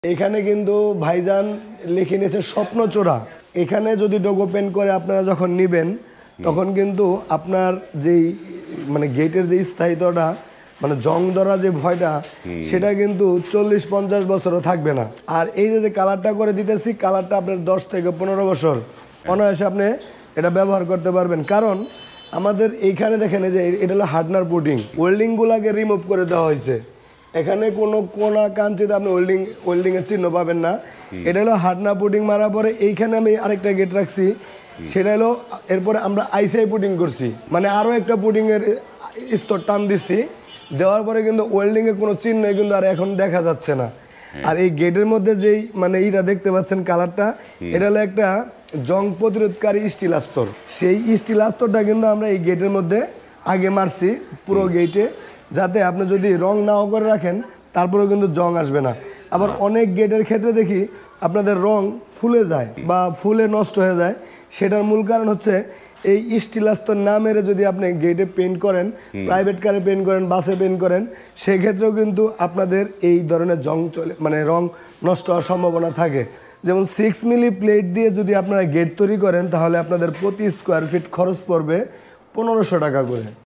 এখানে কিন্তু ভাইজান লিখে নিয়েছে স্বপ্নচোরা। এখানে যদি ডোগো পেন্ট করে আপনারা যখন নেবেন তখন কিন্তু আপনার যেই মানে গেটের যে স্থায়িত্বটা মানে জং ধরা যে ভয়টা সেটা কিন্তু 40-50 বছরও থাকবে না। আর এই যে কালারটা করে দিতেছি, কালারটা আপনার 10 থেকে 15 বছর অনায়াসে আপনি এটা ব্যবহার করতে পারবেন। কারণ আমাদের এইখানে দেখেন যে এটা হলো হার্ডনার পুটিং, ওয়েল্ডিংগুলোকে রিমুভ করে দেওয়া হয়েছে। এখানে কোনো কোনা কাঞ্চিতে আপনি ওয়েল্ডিংয়ের চিহ্ন পাবেন না। এটা হলো হার্ডনা পুটিং মারা পরে এইখানে আমি আরেকটা গেট রাখছি, সেটা হলো এরপরে আমরা আইসিআই পুটিং করছি, মানে আরও একটা পুটিংয়ের স্তর টান দিচ্ছি। দেওয়ার পরে কিন্তু ওয়েল্ডিংয়ের কোনো চিহ্ন কিন্তু আর এখন দেখা যাচ্ছে না। আর এই গেটের মধ্যে যেই মানে এইটা দেখতে পাচ্ছেন কালারটা, এটা হলো একটা জং প্রতিরোধকারী স্টিল আস্তর। সেই স্টিল আস্তরটা কিন্তু আমরা এই গেটের মধ্যে আগে মারছি পুরো গেটে, যাতে আপনি যদি রং নাও করে রাখেন তারপরেও কিন্তু জং আসবে না। আবার অনেক গেটের ক্ষেত্রে দেখি আপনাদের রং ফুলে যায় বা ফুলে নষ্ট হয়ে যায়। সেটার মূল কারণ হচ্ছে এই স্টিল আস্তর না মেরে যদি আপনি গেটে পেন্ট করেন, প্রাইভেট কারে পেন্ট করেন, বাসে পেন্ট করেন, সেক্ষেত্রেও কিন্তু আপনাদের এই ধরনের জং চলে মানে রং নষ্ট হওয়ার সম্ভাবনা থাকে। যেমন 6 মিলি প্লেট দিয়ে যদি আপনারা গেট তৈরি করেন তাহলে আপনাদের প্রতি স্কোয়ার ফিট খরচ পড়বে 1500 টাকা করে।